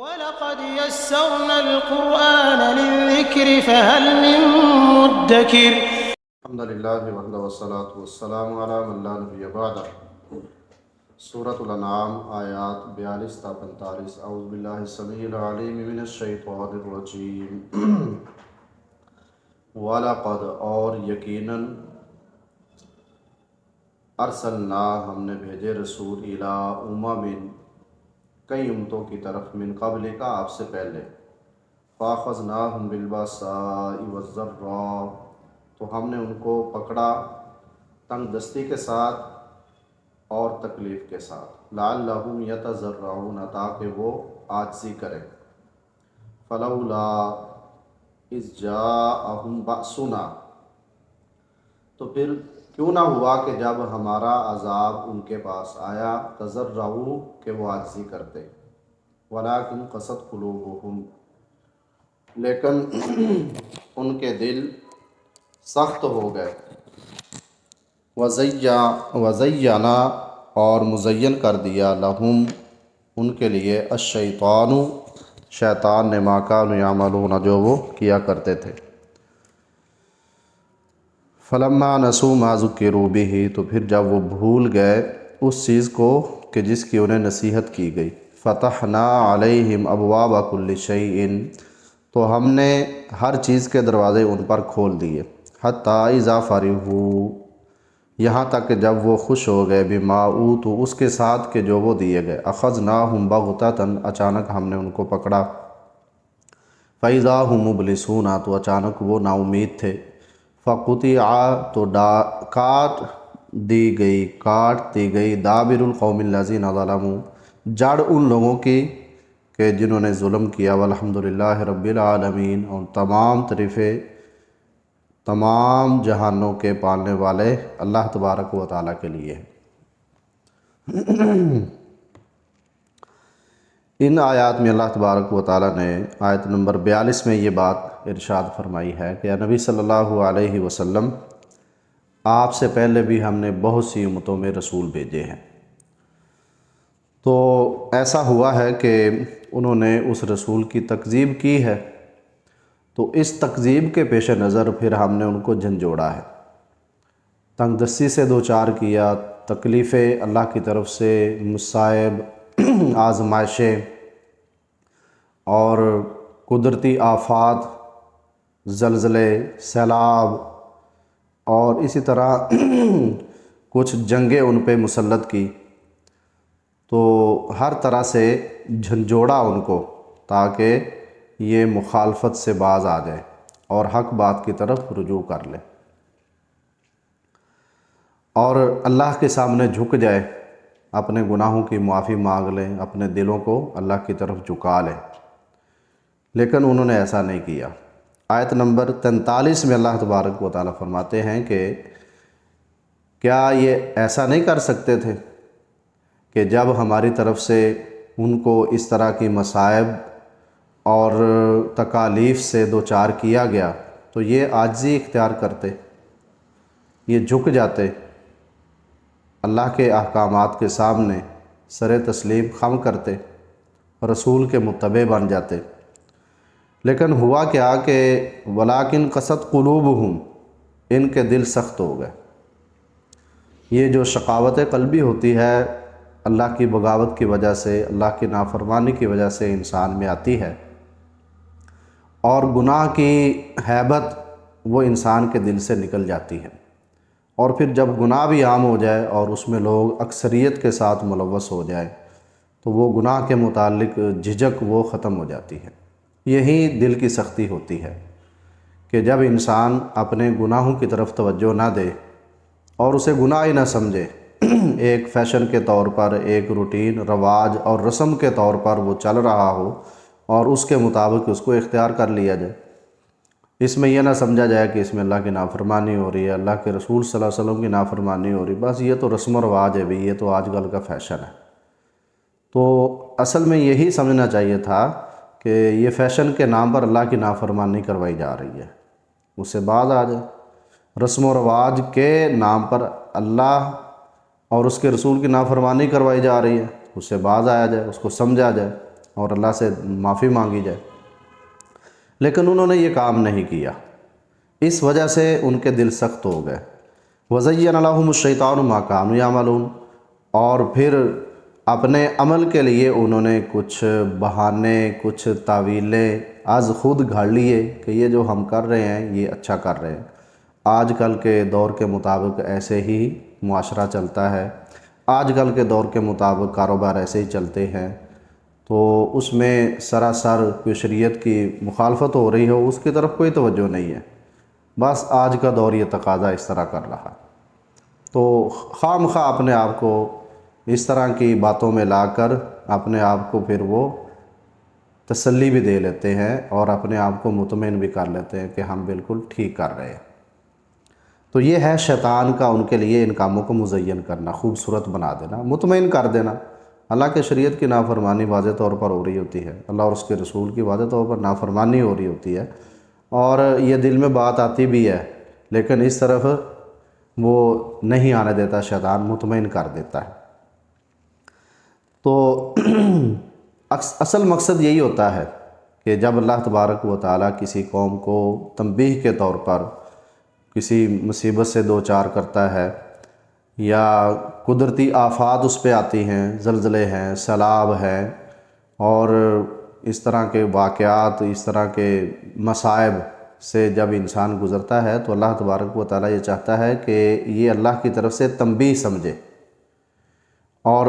وَلَقَدْ يَسَّرْنَا الْقُرْآنَ لِلذِّكْرِ فَهَلْ مِن مُّدَّكِرٍ۔ الحمد للہ وحدہ والصلاۃ والسلام علی من لا نبی بعدہ۔ سورۃ الانعام آیات 42 تا 45۔ اعوذ باللہ السمیع العلیم من الشیطان الرجیم۔ وَلَقَدْ اور یقیناً ارسلنا ہم نے بھیجے رسول الی امم کئی امتوں کی طرف من قبل کا آپ سے پہلے، فَأَخَذْنَاهُمْ بِالْبَأْسَاءِ وَالضَّرَّاءِ تو ہم نے ان کو پکڑا تنگ دستی کے ساتھ اور تکلیف کے ساتھ، لَعَلَّهُمْ يَتَضَرَّعُونَ تاکہ وہ عاجزی کریں، فَلَوْلَا إِذْ جَاءَهُمْ بَأْسُنَا تو پھر کیوں نہ ہوا کہ جب ہمارا عذاب ان کے پاس آیا، تضرعوا کہ وہ عاجزی کرتے، وَلَكِنْ قَسَتْ قُلُوبُهُمْ لیکن ان کے دل سخت ہو گئے، وَزَيَّنَا اور مزین کر دیا لہم ان کے لیے الشیطان شیطان نے ما کانوا یعملون جو وہ کیا کرتے تھے، فلما نسوا ما ذکروا بہ تو پھر جب وہ بھول گئے اس چیز کو کہ جس کی انہیں نصیحت کی گئی، فتحنا علیہم ابواب کل شیء تو ہم نے ہر چیز کے دروازے ان پر کھول دیے، حتی اذا فرحوا یہاں تک کہ جب وہ خوش ہو گئے، بما اوتوا اس کے ساتھ کہ جو وہ دیے گئے، اخذناہم بغتۃ اچانک ہم نے ان کو پکڑا، فاذا هم مبلسون تو اچانک وہ نا امید تھے، فقطع تو کاٹ دی گئی دابر القوم الذین ظلموا جڑ ان لوگوں کی کہ جنہوں نے ظلم کیا، والحمدللہ رب العالمین اور تمام تعریفیں تمام جہانوں کے پالنے والے اللہ تبارک و تعالیٰ کے لیے ہے۔ ان آیات میں اللہ تبارک و تعالیٰ نے آیت نمبر 42 میں یہ بات ارشاد فرمائی ہے کہ نبی صلی اللہ علیہ وسلم آپ سے پہلے بھی ہم نے بہت سی امتوں میں رسول بھیجے ہیں، تو ایسا ہوا ہے کہ انہوں نے اس رسول کی تکذیب کی ہے، تو اس تکذیب کے پیش نظر پھر ہم نے ان کو جھنجھوڑا ہے، تنگ دستی سے دوچار کیا، تکلیفیں اللہ کی طرف سے، مصائب آزمائشیں اور قدرتی آفات، زلزلے، سیلاب اور اسی طرح کچھ جنگیں ان پہ مسلط کی، تو ہر طرح سے جھنجھوڑا ان کو تاکہ یہ مخالفت سے باز آ جائے اور حق بات کی طرف رجوع کر لے اور اللہ کے سامنے جھک جائے، اپنے گناہوں کی معافی مانگ لیں، اپنے دلوں کو اللہ کی طرف جھکا لیں، لیکن انہوں نے ایسا نہیں کیا۔ آیت نمبر 43 میں اللہ تبارک و تعالیٰ فرماتے ہیں کہ کیا یہ ایسا نہیں کر سکتے تھے کہ جب ہماری طرف سے ان کو اس طرح کی مصائب اور تکالیف سے دوچار کیا گیا تو یہ عاجزی اختیار کرتے، یہ جھک جاتے، اللہ کے احکامات کے سامنے سر تسلیم خم کرتے، رسول کے متبع بن جاتے، لیکن ہوا کیا کہ وَلَكِنْ قَسَتْ قُلُوبُهُمْ ان کے دل سخت ہو گئے۔ یہ جو شقاوت قلبی ہوتی ہے اللہ کی بغاوت کی وجہ سے، اللہ کی نافرمانی کی وجہ سے انسان میں آتی ہے، اور گناہ کی ہیبت وہ انسان کے دل سے نکل جاتی ہے، اور پھر جب گناہ بھی عام ہو جائے اور اس میں لوگ اکثریت کے ساتھ ملوث ہو جائے تو وہ گناہ کے متعلق جھجک وہ ختم ہو جاتی ہے۔ یہی دل کی سختی ہوتی ہے کہ جب انسان اپنے گناہوں کی طرف توجہ نہ دے اور اسے گناہ ہی نہ سمجھے، ایک فیشن کے طور پر، ایک روٹین، رواج اور رسم کے طور پر وہ چل رہا ہو اور اس کے مطابق اس کو اختیار کر لیا جائے، اس میں یہ نہ سمجھا جائے کہ اس میں اللہ کی نافرمانی ہو رہی ہے، اللہ کے رسول صلی اللہ علیہ وسلم کی نافرمانی ہو رہی، بس یہ تو رسم و رواج ہے بھی، یہ تو آج کل کا فیشن ہے۔ تو اصل میں یہی سمجھنا چاہیے تھا کہ یہ فیشن کے نام پر اللہ کی نافرمانی کروائی جا رہی ہے، اس سے باز آ جائے، رسم و رواج کے نام پر اللہ اور اس کے رسول کی نافرمانی کروائی جا رہی ہے، اس سے باز آیا جائے، اس کو سمجھا جائے اور اللہ سے معافی مانگی جائے، لیکن انہوں نے یہ کام نہیں کیا، اس وجہ سے ان کے دل سخت ہو گئے۔ وَزَيَّنَ لَهُمُ الشَّيْطَانُ مَا كَانُوا يَعْمَلُونَ، اور پھر اپنے عمل کے لیے انہوں نے کچھ بہانے، کچھ تعویلیں از خود گھڑ لیے کہ یہ جو ہم کر رہے ہیں یہ اچھا کر رہے ہیں۔ آج کل کے دور کے مطابق ایسے ہی معاشرہ چلتا ہے، آج کل کے دور کے مطابق کاروبار ایسے ہی چلتے ہیں، تو اس میں سراسر کوئی شریعت کی مخالفت ہو رہی ہو اس کی طرف کوئی توجہ نہیں ہے، بس آج کا دور یہ تقاضا اس طرح کر رہا۔ تو خواہ مخواہ اپنے آپ کو اس طرح کی باتوں میں لا کر اپنے آپ کو پھر وہ تسلی بھی دے لیتے ہیں اور اپنے آپ کو مطمئن بھی کر لیتے ہیں کہ ہم بالکل ٹھیک کر رہے ہیں۔ تو یہ ہے شیطان کا ان کے لیے ان کاموں کو مزین کرنا، خوبصورت بنا دینا، مطمئن کر دینا۔ اللہ کے شریعت کی نافرمانی واضح طور پر ہو رہی ہوتی ہے، اللہ اور اس کے رسول کی واضح طور پر نافرمانی ہو رہی ہوتی ہے، اور یہ دل میں بات آتی بھی ہے، لیکن اس طرف وہ نہیں آنے دیتا، شیطان مطمئن کر دیتا ہے۔ تو اصل مقصد یہی ہوتا ہے کہ جب اللہ تبارک و تعالیٰ کسی قوم کو تنبیہ کے طور پر کسی مصیبت سے دوچار کرتا ہے، یا قدرتی آفات اس پہ آتی ہیں، زلزلے ہیں، سیلاب ہیں، اور اس طرح کے واقعات، اس طرح کے مصائب سے جب انسان گزرتا ہے تو اللہ تبارک و تعالیٰ یہ چاہتا ہے کہ یہ اللہ کی طرف سے تنبیہ سمجھے اور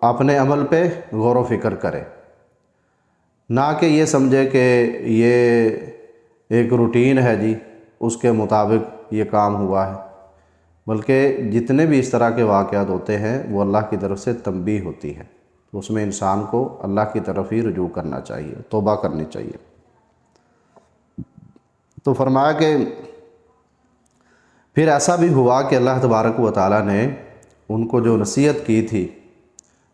اپنے عمل پہ غور و فکر کرے، نہ کہ یہ سمجھے کہ یہ ایک روٹین ہے جی اس کے مطابق یہ کام ہوا ہے، بلکہ جتنے بھی اس طرح کے واقعات ہوتے ہیں وہ اللہ کی طرف سے تنبیہ ہوتی ہے، تو اس میں انسان کو اللہ کی طرف ہی رجوع کرنا چاہیے، توبہ کرنی چاہیے۔ تو فرمایا کہ پھر ایسا بھی ہوا کہ اللہ تبارک و تعالیٰ نے ان کو جو نصیحت کی تھی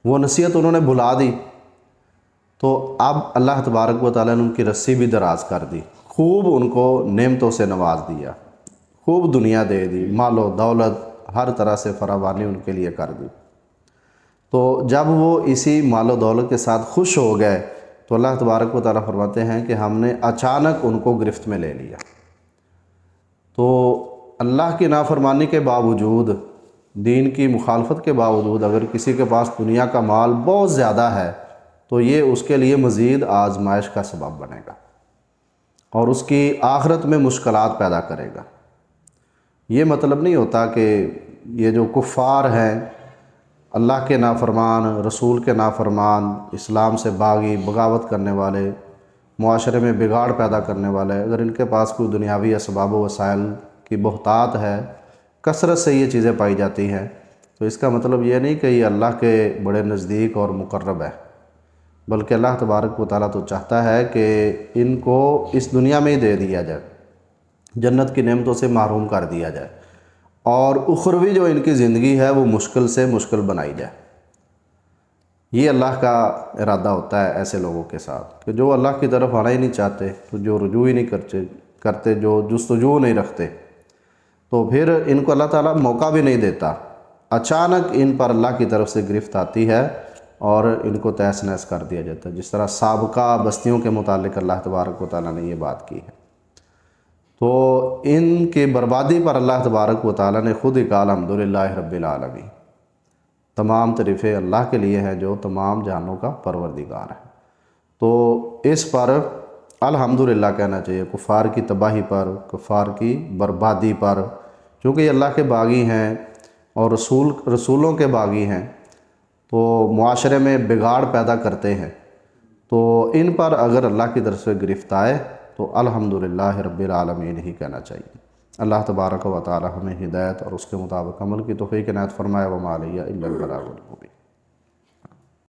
وہ نصیحت انہوں نے بھلا دی، تو اب اللہ تبارک و تعالیٰ نے ان کی رسی بھی دراز کر دی، خوب ان کو نعمتوں سے نواز دیا، خوب دنیا دے دی، مال و دولت ہر طرح سے فراوانی ان کے لیے کر دی۔ تو جب وہ اسی مال و دولت کے ساتھ خوش ہو گئے تو اللہ تبارک و تعالیٰ فرماتے ہیں کہ ہم نے اچانک ان کو گرفت میں لے لیا۔ تو اللہ کی نافرمانی کے باوجود، دین کی مخالفت کے باوجود اگر کسی کے پاس دنیا کا مال بہت زیادہ ہے تو یہ اس کے لیے مزید آزمائش کا سبب بنے گا اور اس کی آخرت میں مشکلات پیدا کرے گا۔ یہ مطلب نہیں ہوتا کہ یہ جو کفار ہیں، اللہ کے نافرمان، رسول کے نافرمان، اسلام سے باغی، بغاوت کرنے والے، معاشرے میں بگاڑ پیدا کرنے والے، اگر ان کے پاس کوئی دنیاوی اسباب و وسائل کی بہتات ہے، کثرت سے یہ چیزیں پائی جاتی ہیں، تو اس کا مطلب یہ نہیں کہ یہ اللہ کے بڑے نزدیک اور مقرب ہے، بلکہ اللہ تبارک و تعالیٰ تو چاہتا ہے کہ ان کو اس دنیا میں ہی دے دیا جائے، جنت کی نعمتوں سے محروم کر دیا جائے، اور اخروی جو ان کی زندگی ہے وہ مشکل سے مشکل بنائی جائے۔ یہ اللہ کا ارادہ ہوتا ہے ایسے لوگوں کے ساتھ کہ جو اللہ کی طرف آنا ہی نہیں چاہتے، تو جو رجوع ہی نہیں کرتے، جو جستجو نہیں رکھتے، تو پھر ان کو اللہ تعالیٰ موقع بھی نہیں دیتا، اچانک ان پر اللہ کی طرف سے گرفت آتی ہے اور ان کو تہس نہس کر دیا جاتا ہے، جس طرح سابقہ بستیوں کے متعلق اللہ تبارک و تعالیٰ نے یہ بات کی ہے۔ تو ان کی بربادی پر اللہ تبارک و تعالیٰ نے خود ہی کہا الحمدللہ رب العالمین، تمام تعریفیں اللہ کے لیے ہیں جو تمام جہانوں کا پروردگار ہے۔ تو اس پر الحمدللہ کہنا چاہیے، کفار کی تباہی پر، کفار کی بربادی پر، چونکہ یہ اللہ کے باغی ہیں اور رسولوں کے باغی ہیں، تو معاشرے میں بگاڑ پیدا کرتے ہیں، تو ان پر اگر اللہ کی طرف سے گرفت آئے تو الحمدللہ رب العالمین ہی کہنا چاہیے۔ اللہ تبارک و تعالی ہمیں ہدایت اور اس کے مطابق عمل کی توفیق عنایت فرمائے، وما علیہ الا البلاغ المبین۔